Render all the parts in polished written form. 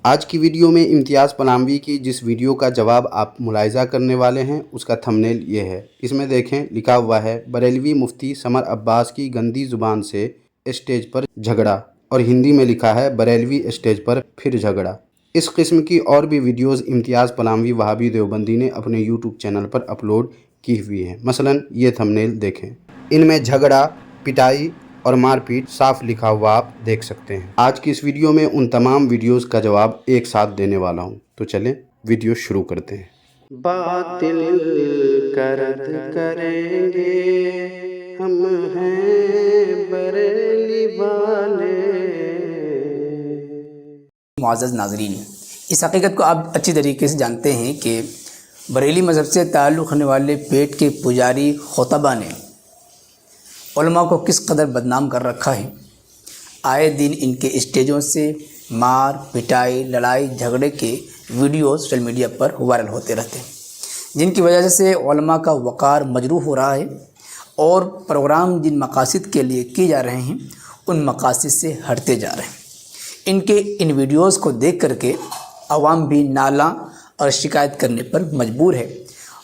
آج کی ویڈیو میں امتیاز پلاموی کی جس ویڈیو کا جواب آپ ملاحظہ کرنے والے ہیں اس کا تھمبنیل یہ ہے۔ اس میں دیکھیں لکھا ہوا ہے بریلوی مفتی سمر عباس کی گندی زبان سے اسٹیج پر جھگڑا، اور ہندی میں لکھا ہے بریلوی اسٹیج پر پھر جھگڑا۔ اس قسم کی اور بھی ویڈیوز امتیاز پلاموی وہابی دیوبندی نے اپنے یوٹیوب چینل پر اپلوڈ کی ہوئی ہیں۔ مثلا یہ تھمبنیل دیکھیں، ان میں جھگڑا، پٹائی اور مار پیٹ صاف لکھا ہوا آپ دیکھ سکتے ہیں۔ آج کی اس ویڈیو میں ان تمام ویڈیوز کا جواب ایک ساتھ دینے والا ہوں، تو چلیں ویڈیو شروع کرتے ہیں۔ باطل کا رد کریں گے ہم ہیں بریلی والے۔ معزز ناظرین، اس حقیقت کو آپ اچھی طریقے سے جانتے ہیں کہ بریلی مذہب سے تعلق رکھنے والے پیٹ کے پجاری خطبہ نے علماء کو کس قدر بدنام کر رکھا ہے۔ آئے دن ان کے اسٹیجوں سے مار پٹائی، لڑائی جھگڑے کے ویڈیوز سوشل میڈیا پر وائرل ہوتے رہتے ہیں، جن کی وجہ سے علماء کا وقار مجروح ہو رہا ہے اور پروگرام جن مقاصد کے لیے کیے جا رہے ہیں ان مقاصد سے ہٹتے جا رہے ہیں۔ ان کے ان ویڈیوز کو دیکھ کر کے عوام بھی نالاں اور شکایت کرنے پر مجبور ہے،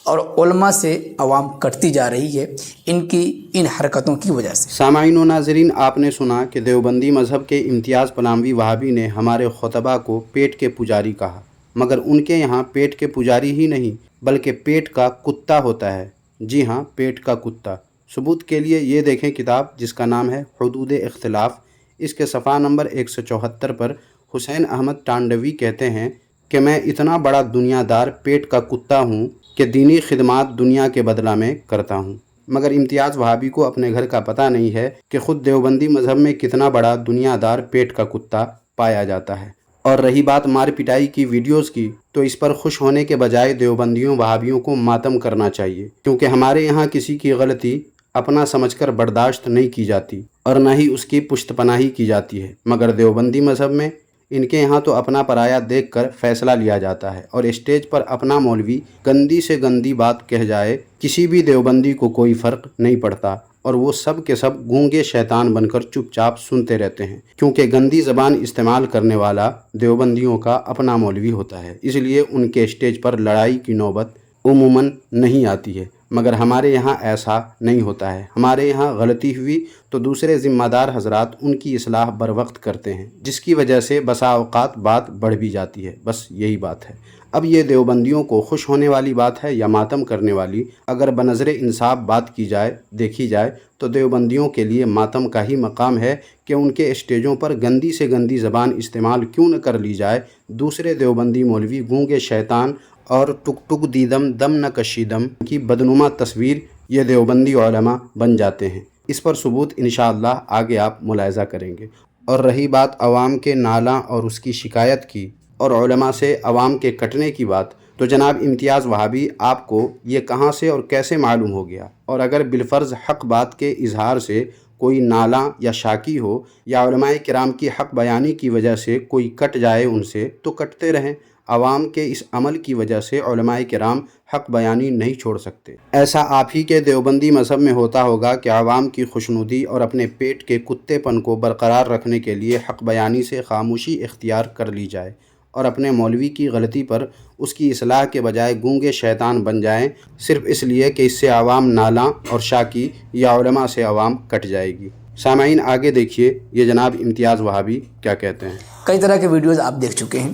اور علماء سے عوام کٹتی جا رہی ہے ان کی ان حرکتوں کی وجہ سے۔ سامعین و ناظرین، آپ نے سنا کہ دیوبندی مذہب کے امتیاز پلاموی وہابی نے ہمارے خطبہ کو پیٹ کے پجاری کہا، مگر ان کے یہاں پیٹ کے پجاری ہی نہیں بلکہ پیٹ کا کتا ہوتا ہے۔ جی ہاں، پیٹ کا کتا۔ ثبوت کے لیے یہ دیکھیں کتاب جس کا نام ہے حدود اختلاف۔ اس کے صفحہ نمبر 174 پر حسین احمد ٹانڈوی کہتے ہیں کہ میں اتنا بڑا دنیا دار پیٹ کا کتا ہوں کہ دینی خدمات دنیا کے بدلہ میں کرتا ہوں، مگر امتیاز وہابی کو اپنے گھر کا پتہ نہیں ہے کہ خود دیوبندی مذہب میں کتنا بڑا دنیا دار پیٹ کا کتا پایا جاتا ہے۔ اور رہی بات مار پٹائی کی ویڈیوز کی، تو اس پر خوش ہونے کے بجائے دیوبندیوں وہابیوں کو ماتم کرنا چاہیے، کیونکہ ہمارے یہاں کسی کی غلطی اپنا سمجھ کر برداشت نہیں کی جاتی اور نہ ہی اس کی پشت پناہی کی جاتی ہے، مگر دیوبندی مذہب میں ان کے یہاں تو اپنا پرایا دیکھ کر فیصلہ لیا جاتا ہے، اور اسٹیج پر اپنا مولوی گندی سے گندی بات کہہ جائے کسی بھی دیوبندی کو کوئی فرق نہیں پڑتا، اور وہ سب کے سب گونگے شیطان بن کر چپ چاپ سنتے رہتے ہیں، کیونکہ گندی زبان استعمال کرنے والا دیوبندیوں کا اپنا مولوی ہوتا ہے، اس لیے ان کے اسٹیج پر لڑائی کی نوبت عموماً نہیں آتی ہے۔ مگر ہمارے یہاں ایسا نہیں ہوتا ہے۔ ہمارے یہاں غلطی ہوئی تو دوسرے ذمہ دار حضرات ان کی اصلاح بر وقت کرتے ہیں، جس کی وجہ سے بسا اوقات بات بڑھ بھی جاتی ہے۔ بس یہی بات ہے۔ اب یہ دیوبندیوں کو خوش ہونے والی بات ہے یا ماتم کرنے والی؟ اگر بنظر انصاف بات کی جائے، دیکھی جائے، تو دیوبندیوں کے لیے ماتم کا ہی مقام ہے کہ ان کے اسٹیجوں پر گندی سے گندی زبان استعمال کیوں نہ کر لی جائے۔ دوسرے دیوبندی مولوی گونگے شیطان اور ٹک ٹک دیدم دم نہ کشیدم کی بدنما تصویر یہ دیوبندی علماء بن جاتے ہیں۔ اس پر ثبوت انشاءاللہ آگے آپ ملاحظہ کریں گے۔ اور رہی بات عوام کے نالاں اور اس کی شکایت کی اور علماء سے عوام کے کٹنے کی بات، تو جناب امتیاز وہابی آپ کو یہ کہاں سے اور کیسے معلوم ہو گیا؟ اور اگر بالفرض حق بات کے اظہار سے کوئی نالاں یا شاکی ہو، یا علماء کرام کی حق بیانی کی وجہ سے کوئی کٹ جائے ان سے، تو کٹتے رہیں۔ عوام کے اس عمل کی وجہ سے علماء کرام حق بیانی نہیں چھوڑ سکتے۔ ایسا آپ ہی کے دیوبندی مذہب میں ہوتا ہوگا کہ عوام کی خوشنودی اور اپنے پیٹ کے کتے پن کو برقرار رکھنے کے لیے حق بیانی سے خاموشی اختیار کر لی جائے، اور اپنے مولوی کی غلطی پر اس کی اصلاح کے بجائے گونگے شیطان بن جائیں، صرف اس لیے کہ اس سے عوام نالاں اور شاکی یا علماء سے عوام کٹ جائے گی۔ سامعین آگے دیکھیے یہ جناب امتیاز وہابی کیا کہتے ہیں۔ کئی طرح کے ویڈیوز آپ دیکھ چکے ہیں۔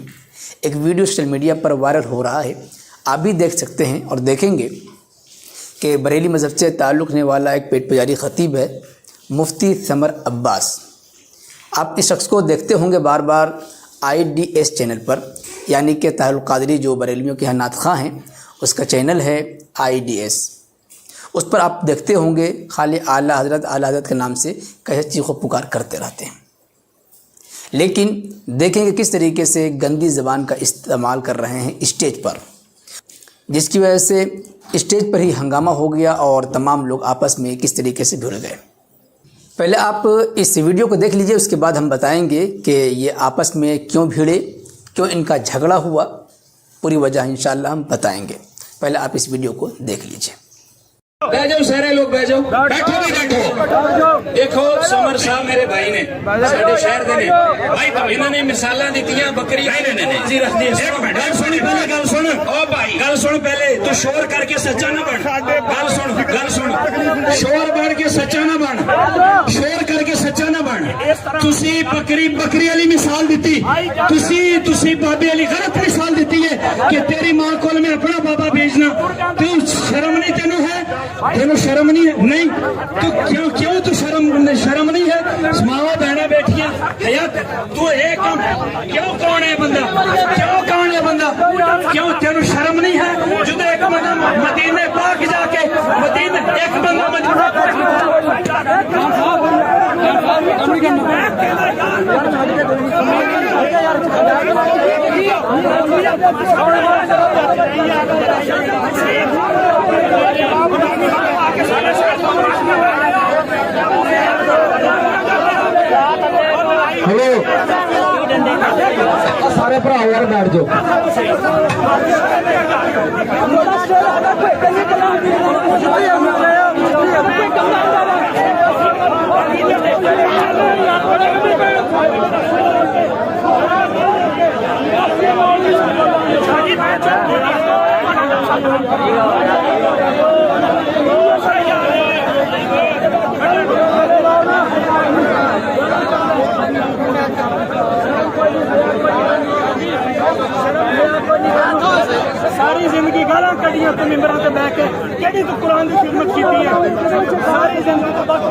ایک ویڈیو سوشل میڈیا پر وائرل ہو رہا ہے، آپ بھی دیکھ سکتے ہیں اور دیکھیں گے کہ بریلی مذہب سے تعلق رکھنے والا ایک پیٹ پجاری خطیب ہے مفتی سمر عباس۔ آپ اس شخص کو دیکھتے ہوں گے بار بار IDS چینل پر، یعنی کہ طاہر القادری جو بریلویوں کے نعت خواں ہیں، اس کا چینل ہے IDS۔ اس پر آپ دیکھتے ہوں گے خالی اعلیٰ حضرت کے نام سے کیسے چیخ و پکار کرتے رہتے ہیں، لیکن دیکھیں کہ کس طریقے سے گندی زبان کا استعمال کر رہے ہیں اسٹیج پر، جس کی وجہ سے اسٹیج پر ہی ہنگامہ ہو گیا اور تمام لوگ آپس میں کس طریقے سے بھڑ گئے۔ پہلے آپ اس ویڈیو کو دیکھ لیجئے، اس کے بعد ہم بتائیں گے کہ یہ آپس میں کیوں بھیڑے، کیوں ان کا جھگڑا ہوا، پوری وجہ انشاءاللہ ہم بتائیں گے۔ پہلے آپ اس ویڈیو کو دیکھ لیجئے۔ बैठ जाओ सारे लोग, बैठ जाओ, बैठो भी बैठो। देखो समर साहब मेरे भाई ने साडे शहर दे ने भाई, इन्होंने मिसालां दित्तियां बकरी जी रख दी। गल सुन पहले, गल सुन ओ भाई, गल सुन पहले, तू शोर करके सच्चा ना बन। गल सुन, गल सुन, शोर बन के सच्चा ना बन, शोर करके सच्चा ना बन। तुसी बकरी वाली मिसाल दित्ती, तुसी बाबे वाली गलत मिसाल दित्ती है कि तेरी मां कोल मैं अपना बाबा भेजना। तू शर्म नहीं तेनू है? तेनू शर्म नहीं है? नहीं तो क्यों तू शर्म नहीं है? मावा बहना बैठिया हयात, तू एक क्यों कौन है बंदा, क्यों कौन है बंदा, क्यों तेनू शर्म नहीं है? जुदे एक बंदा मदीने पाक जाके मदीने एक बंदा हेलो सारे भरा यार बैठ जाओ। सारी जिंदगी गालां कढ़ियां तो मिंबरां ते बैठ के केड़ी तू कुरान दी खिदमत कीती है? सारी जिंदगी तो बस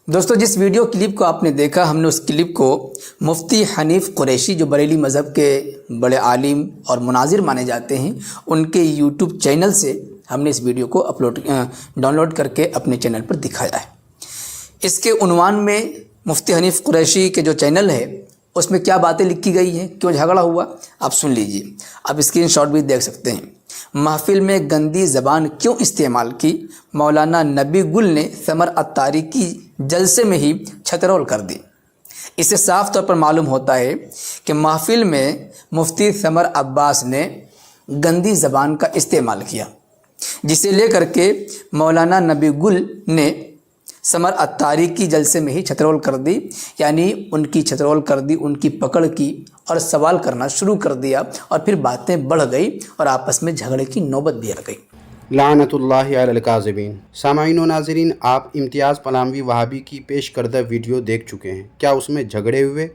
दोस्तों, जिस वीडियो क्लिप को आपने देखा, हमने उस क्लिप को मुफ्ती हनीफ कुरैशी, जो बरेली मज़हब के बड़े आलिम और मुनाजिर माने जाते हैं, उनके यूट्यूब चैनल से हमने इस वीडियो को डाउनलोड करके अपने चैनल पर दिखाया है। इसके उन्वान में मुफ्ती हनीफ कुरैशी के जो चैनल है उसमें क्या बातें लिखी गई हैं, क्यों झगड़ा हुआ, आप सुन लीजिए। आप स्क्रीनशॉट भी देख सकते हैं। महफिल में गंदी ज़बान क्यों इस्तेमाल की? मौलाना नबी गुल ने समर अत्तारी की जलसे में ही छतरोल कर दी। इससे साफ तौर पर मालूम होता है कि महफिल में मुफ्ती समर अब्बास ने गंदी ज़बान का इस्तेमाल किया, जिसे लेकर के मौलाना नबी गुल ने समर अत्तारी की जलसे में ही छतरोल कर दी, यानी उनकी छतरोल कर दी, उनकी पकड़ की और सवाल करना शुरू कर दिया, और फिर बातें बढ़ गई और आपस में झगड़े की नौबत भी आ गई। लानतुल्लाहि अलल काज़िबीन। सामाईन व नाज़रीन, आप इम्तियाज़ पलामवी वहाबी की पेश करदा वीडियो देख चुके हैं। क्या उसमें झगड़े हुए?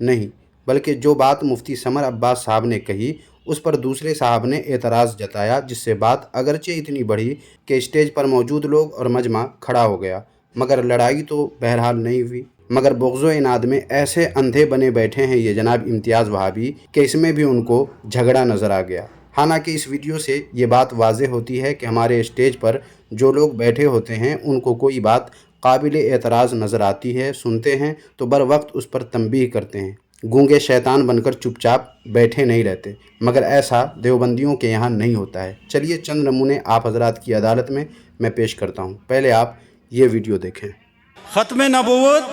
नहीं, बल्कि जो बात मुफ्ती समर अब्बास साहब ने कही उस पर दूसरे साहब ने एतराज़ जताया, जिससे बात अगरचे इतनी बढ़ी कि स्टेज पर मौजूद लोग और मजमा खड़ा हो गया, मगर लड़ाई तो बहरहाल नहीं हुई। मगर बुग़्ज़ो इनाद में ऐसे अंधे बने बैठे हैं ये जनाब इम्तियाज़ वहाबी कि इसमें भी उनको झगड़ा नज़र आ गया। हालांकि इस वीडियो से ये बात वाज़ेह होती है कि हमारे स्टेज पर जो लोग बैठे होते हैं उनको कोई बात काबिल एतराज़ नज़र आती है, सुनते हैं तो बर वक्त उस पर तंबीह करते हैं। गूंगे शैतान बनकर चुपचाप बैठे नहीं रहते, मगर ऐसा देवबंदियों के यहाँ नहीं होता है। चलिए चंद नमूने आप हजरात की अदालत में मैं पेश करता हूँ। पहले आप ये वीडियो देखें। ख़त्म नबूवत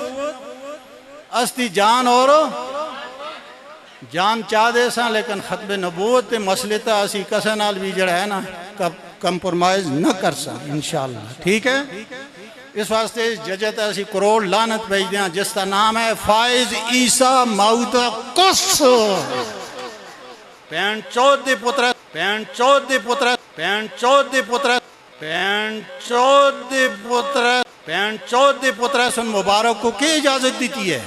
अस्ती जान और जान चाह दे सा, लेकिन ख़त्म नबूवत के मसले तो असी कसे नाल भी जड़ा है ना कंप्रोमाइज़ न कर सा इंशाअल्लाह, ठीक है। इस वास्ते जजे तो असी करोड़ लानत भेज दें, जिसका नाम है फाइज ईसा माउद कुस पैंट चौथ दे पुत्र, पैंट चौथ दे पुत्र, पैंट चौथ दे पुत्र, पैंट चौथ दे पुत्र, पैंट चौथ दे पुत्र सुन मुबारक को क्या इजाज़त देती है?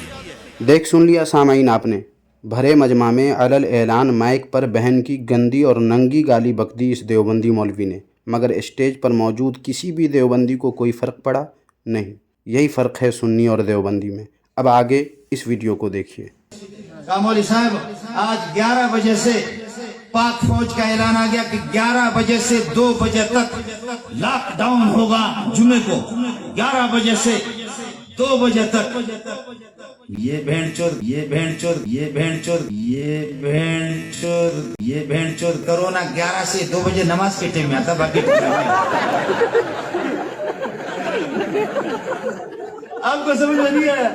देख सुन लिया सामाईन आपने। भरे मजमा में अलल ऐलान माइक पर बहन की गंदी और नंगी गाली बक दी इस देवबंदी मौलवी ने, मगर स्टेज पर मौजूद किसी भी देवबंदी को कोई फ़र्क पड़ा नहीं। यही फ़र्क है सुन्नी और देवबंदी में। अब आगे इस वीडियो को देखिए। मौलवी साहब, आज 11 बजे से पाक फौज का ऐलान आ गया कि 11 बजे से 2 बजे तक लॉकडाउन होगा। जुमे को 11 बजे से 2 बजे तक। ये भेंचोद, ये भेंचोद, ये भेंचोद, ये भेंचोद, ये भेंचोद कोरोना 11 से 2 बजे नमाज के टाइम में आता, बाकी आपको समझ में नहीं आया?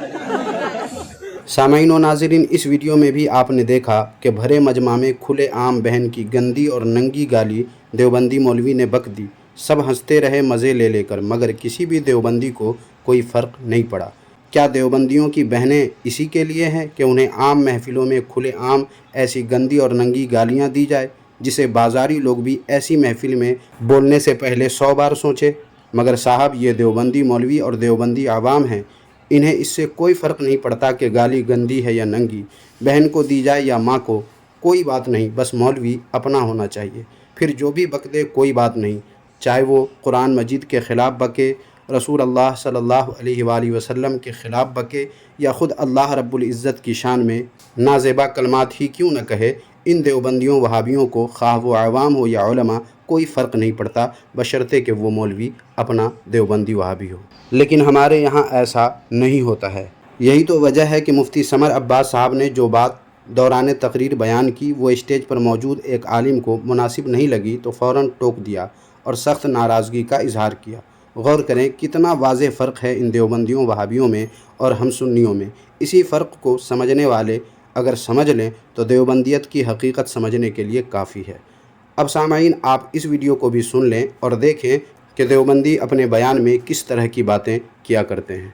सामाईन व नाज़रीन, इस वीडियो में भी आपने देखा कि भरे मजमा में खुले आम बहन की गंदी और नंगी गाली देवबंदी मौलवी ने बक दी। सब हंसते रहे मज़े ले लेकर, मगर किसी भी देवबंदी को कोई फ़र्क नहीं पड़ा। क्या देवबंदियों की बहनें इसी के लिए हैं कि उन्हें आम महफ़िलों में खुले आम ऐसी गंदी और नंगी गालियाँ दी जाए, जिसे बाज़ारी लोग भी ऐसी महफ़िल में बोलने से पहले 100 बार सोचें? मगर साहब, ये देवबंदी मौलवी और देवबंदी आवाम हैं, इन्हें इससे कोई फ़र्क नहीं पड़ता कि गाली गंदी है या नंगी, बहन को दी जाए या माँ को, कोई बात नहीं, बस मौलवी अपना होना चाहिए। फिर जो भी बक दे कोई बात नहीं, चाहे वो कुरान मजीद के ख़िलाफ़ बके, रसूल अल्लाह सल्लल्लाहु अलैहि वसल्लम के ख़िलाफ़ बके, या ख़ुद अल्लाह रब्बुल इज़्ज़त की शान में नाज़ेबा कलमात ही क्यों न कहे, इन देवबंदियों वहाबियों को ख़्वाह वो आवाम हो या उलमा कोई फ़र्क नहीं पड़ता, बशर्ते कि वो मौलवी अपना देवबंदी वहाबी हो। लेकिन हमारे यहाँ ऐसा नहीं होता है। यही तो वजह है कि मुफ्ती समर अब्बास साहब ने जो बात दौरान तकरीर बयान की, वो स्टेज पर मौजूद एक आलिम को मुनासिब नहीं लगी तो फ़ौरन टोक दिया और सख्त नाराज़गी का इजहार किया। गौर करें कितना वाज़ेह फ़र्क है इन देवबंदियों वहाबियों में और हम सुन्नियों में। इसी फ़र्क को समझने वाले अगर समझ लें तो देवबंदियत की हकीकत समझने के लिए काफ़ी है। अब सामाईन, आप इस वीडियो को भी सुन लें और देखें कि देवबंदी अपने बयान में किस तरह की बातें किया करते हैं।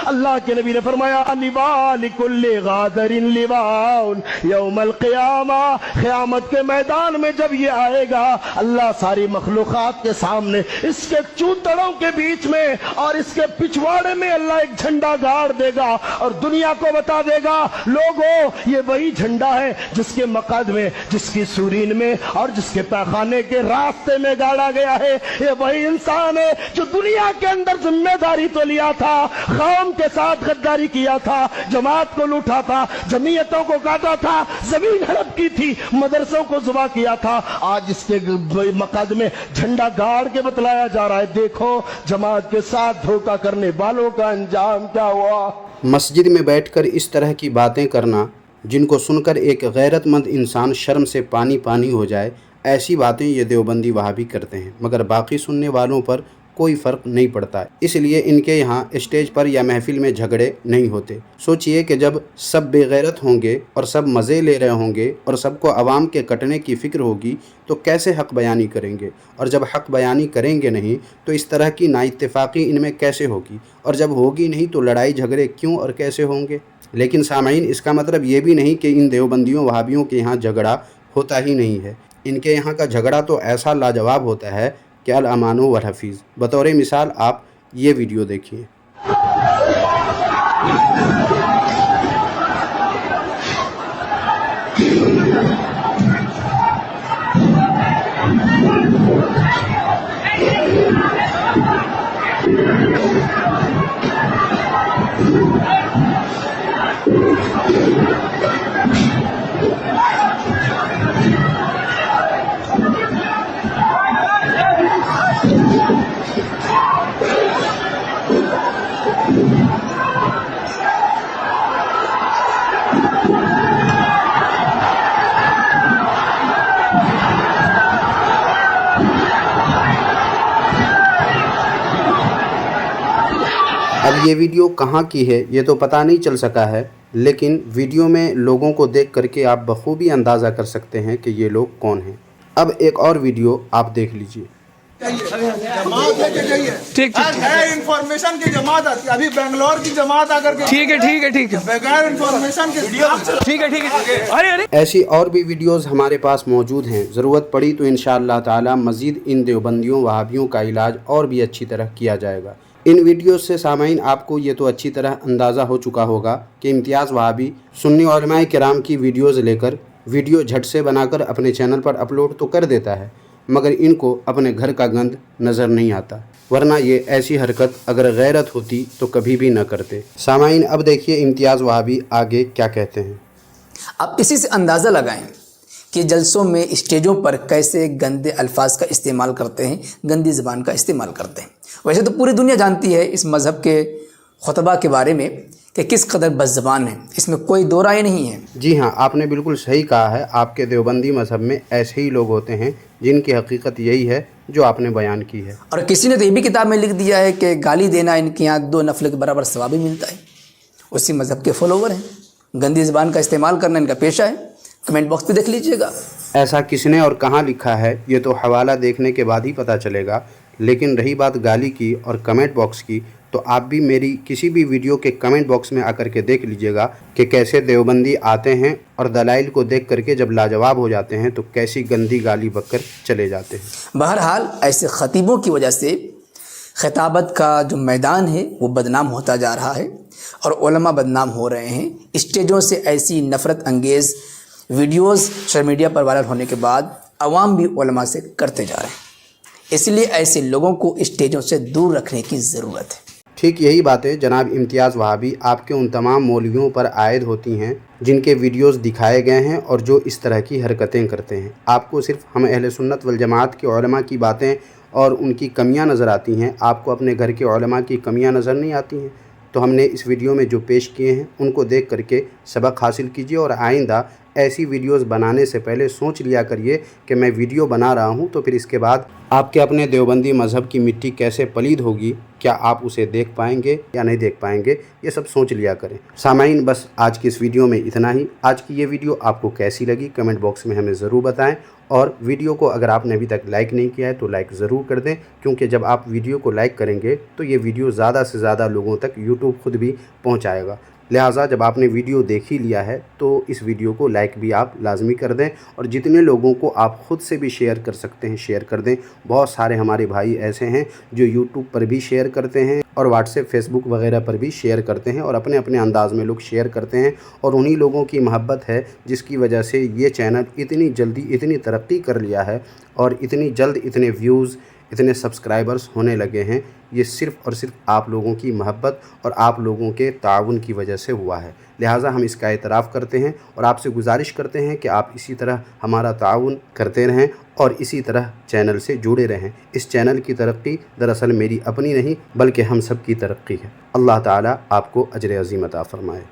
अल्लाह के नबी ने फरमाया, लिकुल्लि गादरिन लिवाउन यौमल क़ियामा, क़यामत के मैदान में जब ये आएगा, अल्लाह सारी मखलूक़ात के सामने इसके चूतड़ों के बीच में और इसके पिछवाड़े में अल्लाह एक झंडा गाड़ देगा और दुनिया को बता देगा, लोगों ये वही झंडा है जिसके मक़द में, जिसकी सूरीन में और जिसके पैखाने के रास्ते में गाड़ा गया है। ये वही इंसान है जो दुनिया के अंदर जिम्मेदारी तो लिया था, कौम के साथ गद्दारी किया था, जमात को लूटा था, जमीयतों को काटा था, जमीन हड़प की थी, मदरसों को जुबा किया था। आज इसके मक़द में झंडा गाड़ के बतलाया जा रहा है, देखो जमात के साथ धोखा करने वालों का अंजाम क्या हुआ। मस्जिद में बैठकर इस तरह की बातें करना, जिनको सुनकर एक गैरतमंद इंसान शर्म से पानी पानी हो जाए, ऐसी बातें ये देवबंदी वहाबी करते हैं, मगर बाकी सुनने वालों पर कोई फ़र्क नहीं पड़ता। इसलिए इनके यहाँ स्टेज पर या महफिल में झगड़े नहीं होते। सोचिए कि जब सब बेगैरत होंगे और सब मज़े ले रहे होंगे और सबको आवाम के कटने की फ़िक्र होगी तो कैसे हक़ बयानी करेंगे, और जब हक़ बयानी करेंगे नहीं तो इस तरह की नाइत्तेफ़ाक़ी इनमें कैसे होगी, और जब होगी नहीं तो लड़ाई झगड़े क्यों और कैसे होंगे। लेकिन सामाईन, इसका मतलब ये भी नहीं कि इन देवबंदियों वहाबियों के यहाँ झगड़ा होता ही नहीं है। इनके यहाँ का झगड़ा तो ऐसा लाजवाब होता है कि अल अमानो वल हफ़ीज़। बतौर मिसाल आप ये वीडियो देखिए। अब ये वीडियो कहाँ की है ये तो पता नहीं चल सका है, लेकिन वीडियो में लोगों को देख करके आप बखूबी अंदाज़ा कर सकते हैं कि ये लोग कौन हैं। अब एक और वीडियो आप देख लीजिए। ठीक है, इंफॉर्मेशन की जमात आती है, अभी बेंगलोर की जमात आकर के ठीक है बगैर इंफॉर्मेशन के ठीक है। अरे ऐसी और भी वीडियोस हमारे पास मौजूद हैं। ज़रूरत पड़ी तो इंशाअल्लाह ताला मज़ीद इन देवबंदियों वहाबियों का इलाज और भी अच्छी तरह किया जाएगा। इन वीडियो से सामाईन आपको ये तो अच्छी तरह अंदाज़ा हो चुका होगा कि इम्तियाज़ वहाबी सुन्नी उलमाए किराम की वीडियोज़ लेकर वीडियो झट से बनाकर अपने चैनल पर अपलोड तो कर देता है, मगर इनको अपने घर का गंद नज़र नहीं आता, वरना ये ऐसी हरकत अगर गैरत होती तो कभी भी न करते। सामाईन, अब देखिए इम्तियाज़ वहाबी आगे क्या कहते हैं। आप इसी से अंदाज़ा लगाएं कि जलसों में, स्टेजों पर कैसे गंदे अल्फाज का इस्तेमाल करते हैं, गंदी ज़बान का इस्तेमाल करते हैं। वैसे तो पूरी दुनिया जानती है इस मज़हब के खुतबा के बारे में कि किस कदर बदज़बान है, इसमें कोई दो राय नहीं है। जी हाँ, आपने बिल्कुल सही कहा है। आपके देवबंदी मज़हब में ऐसे ही लोग होते हैं जिनकी हकीकत यही है जो आपने बयान की है। और किसी ने तो ये भी किताब में लिख दिया है कि गाली देना इनके यहाँ 2 नफल के बराबर सवाब भी मिलता है। उसी मज़हब के फॉलोवर हैं। गंदी ज़बान का इस्तेमाल करना इनका पेशा है। कमेंट बॉक्स पे देख लीजिएगा। ऐसा किसने और कहाँ लिखा है ये तो हवाला देखने के बाद ही पता चलेगा। लेकिन रही बात गाली की और कमेंट बॉक्स की, तो आप भी मेरी किसी भी वीडियो के कमेंट बॉक्स में आकर के देख लीजिएगा कि कैसे देवबंदी आते हैं और दलाइल को देख करके जब लाजवाब हो जाते हैं तो कैसी गंदी गाली बककर चले जाते हैं। बहरहाल ऐसे ख़तीबों की वजह से खिताबत का जो मैदान है वो बदनाम होता जा रहा है और उलमा बदनाम हो रहे हैं। स्टेजों से ऐसी नफ़रत अंगेज़ वीडियोस सोशल मीडिया पर वायरल होने के बाद अवाम भी उलमा से करते जा रहे हैं। इसलिए ऐसे लोगों को स्टेजों से दूर रखने की ज़रूरत है। ठीक यही बातें जनाब इम्तियाज़ वहाबी आपके उन तमाम मौलवियों पर आयद होती हैं जिनके वीडियोस दिखाए गए हैं और जो इस तरह की हरकतें करते हैं। आपको सिर्फ हम अहले सुन्नत वल जमात के उलमा की बातें और उनकी कमियां नज़र आती हैं, आपको अपने घर के उलमा की कमियां नज़र नहीं आती हैं। तो हमने इस वीडियो में जो पेश किए हैं उनको देख करके सबक हासिल कीजिए और आइंदा ऐसी वीडियोस बनाने से पहले सोच लिया करिए कि मैं वीडियो बना रहा हूं तो फिर इसके बाद आपके अपने देवबंदी मज़हब की मिट्टी कैसे पलीद होगी, क्या आप उसे देख पाएंगे या नहीं देख पाएंगे, ये सब सोच लिया करें। सामाइन बस आज की इस वीडियो में इतना ही। आज की ये वीडियो आपको कैसी लगी कमेंट बॉक्स में हमें ज़रूर बताएं और वीडियो को अगर आपने अभी तक लाइक नहीं किया है तो लाइक ज़रूर कर दें, क्योंकि जब आप वीडियो को लाइक करेंगे तो ये वीडियो ज़्यादा से ज़्यादा लोगों तक यूट्यूब खुद भी पहुँचाएगा। लिहाजा जब आपने वीडियो देख ही लिया है तो इस वीडियो को लाइक भी आप लाजमी कर दें और जितने लोगों को आप ख़ुद से भी शेयर कर सकते हैं शेयर कर दें। बहुत सारे हमारे भाई ऐसे हैं जो यूट्यूब पर भी शेयर करते हैं और व्हाट्सएप फेसबुक वगैरह पर भी शेयर करते हैं और अपने अपने अंदाज़ में लोग शेयर करते हैं और उन्हीं लोगों की मोहब्बत है जिसकी वजह से ये चैनल इतनी जल्दी इतनी तरक्की कर लिया है और इतनी जल्द इतने व्यूज़ इतने सब्सक्राइबर्स होने लगे हैं। ये सिर्फ़ और सिर्फ आप लोगों की मोहब्बत और आप लोगों के ताउन की वजह से हुआ है। लिहाजा हम इसका एतराफ़ करते हैं और आपसे गुजारिश करते हैं कि आप इसी तरह हमारा ताउन करते रहें और इसी तरह चैनल से जुड़े रहें। इस चैनल की तरक्की दरअसल मेरी अपनी नहीं बल्कि हम सब की तरक्की है। अल्लाह ताला आपको अजर अज़ीम अता फ़रमाए।